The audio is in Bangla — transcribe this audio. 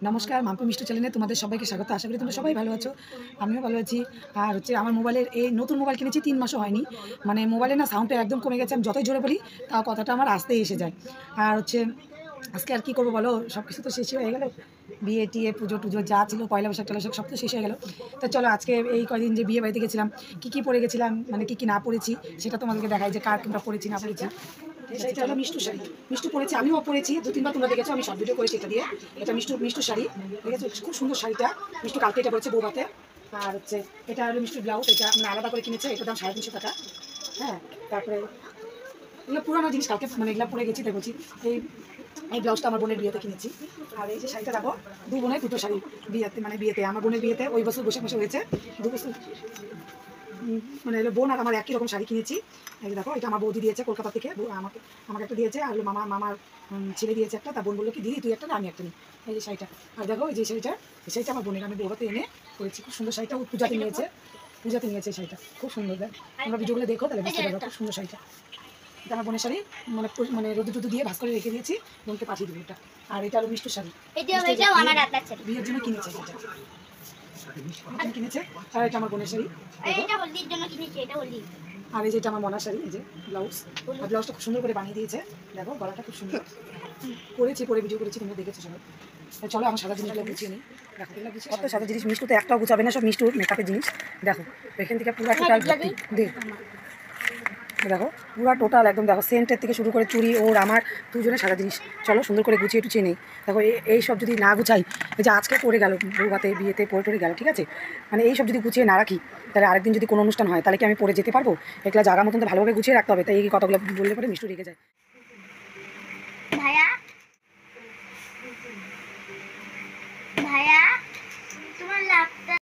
নমস্কার, মাম্পি মিষ্টি চ্যানেলে তোমাদের সবাইকে স্বাগত। আশা করি তোমরা সবাই ভালো আছো, আমিও ভালো আছি। আর আমার মোবাইলের এই নতুন মোবাইল কিনেছি, 3 মাসও হয়নি। মানে মোবাইলে না সাউন্ডটা একদম কমে গেছে। আমি যতই জোরে বলি তাও কথাটা আমার আসতেই এসে যায়। আর আজকে আর কী করবো বলো, সব কিছু তো শেষই হয়ে গেল। বিয়ে টিয়ে পুজো টুজো যা ছিল, পয়লা বৈশাখ টয়লা বৈশাখ সব তো শেষ হয়ে গেল। তো চলো আজকে এই কয়দিন যে বিয়ে বাড়িতে গেছিলাম, কী পরে গেছিলাম, মানে কী না পরেছি সেটা তোমাদেরকে দেখাই যে কার কোনটা পরেছি না পরেছি। সেটা হলো মিষ্টু শাড়ি। মিষ্টু পরেছি, আমিও পরেছি 2-3 বার, তোমরা দেখেছো আমি শর্ট ভিডিও করেছি এটা দিয়ে। এটা মিষ্টু শাড়ি, ঠিক আছে? খুব সুন্দর শাড়িটা। মিষ্টু কালকে এটা পরেছে বৌভাতে। আর এটা হলো মিষ্টুর ব্লাউজ, এটা মানে আলাদা করে কিনেছে, এটার দাম 350 টাকা। হ্যাঁ, তারপরে এগুলো পুরানো জিনিস, কালকে মানে এগুলো পরে গেছি, তাই বলছি। এই এই ব্লাউজটা আমার বোনের বিয়েতে কিনেছি। আর এই যে শাড়িটা দেখো, 2 বোনের 2টো শাড়ি বিয়েতে আমার বোনের বিয়েতে ওই বছর বসে হয়েছে। 2 বছর মানে হলো বোন আর আমার একই রকম শাড়ি কিনেছি। এই দেখো, এটা আমার বৌদি দিয়েছে কলকাতা থেকে, আমাকে একটা দিয়েছে। আর মামার ছেলে দিয়েছে একটা। তা বোন বললো কি, দিদি তুই একটা, আমি একটা নিই। এই যে শাড়িটা। আর দেখো এই যে শাড়িটা আমার বোনের আমি বৌভাতে এনে করেছি। খুব সুন্দর শাড়িটা, পূজাতে নিয়েছে এই শাড়িটা। খুব সুন্দর। দেখ, তোমরা ভিডিওগুলো দেখো তাহলে বুঝতে পারবে। খুব সুন্দর শাড়িটা। এটা আমার বোনের শাড়ি, মানে রোদে টুদু দিয়ে ভাস করে রেখে দিয়েছি, বোনকে পাঠিয়ে দেবো এটা। আর এটা হলো মিষ্টুর শাড়ি, বিয়ের জন্য কিনেছে কিনেছে। আর এটা আমার বোনের শাড়ি, আর এই যেটা আমার মনার শাড়ি, এই যে ব্লাউজ। আর ব্লাউজটা খুব সুন্দর করে বানিয়ে দিয়েছে, দেখো গলাটা খুব সুন্দর পরে ভিডিও করেছি, তোমরা দেখেছো সবাই। চলো আমার সাদা জিনিসগুলো গুছিয়ে নিই। দেখো কত সাদা জিনিস, মিষ্টুতে একটাও গুছাবে না, সব মিষ্টুর মেকআপের জিনিস। দেখো এখান থেকে পুরো টোটাল ভর্তি। দেখো পুরো টোটাল একদম, দেখো সেন্টের থেকে শুরু করে চুড়ি, ওর আমার দুজনের সাদা জিনিস। চলো সুন্দর করে গুছিয়ে টুচিয়ে নেই। দেখো এই সব যদি না গুছাই, এই যে আজকে পড়ে গেল বৌভাতে বিয়েতে পড়ে গেল, ঠিক আছে? মানে এই সব যদি গুছিয়ে না রাখি, তাহলে আরেকদিন যদি কোনো অনুষ্ঠান হয় তাহলে কি আমি পরে যেতে পারবো? এগুলো জায়গা মতন তো ভালোভাবে গুছিয়ে রাখতে হবে। তাই এই কথাগুলো বললে পরে মিষ্টু রেগে যায়। ভাইয়া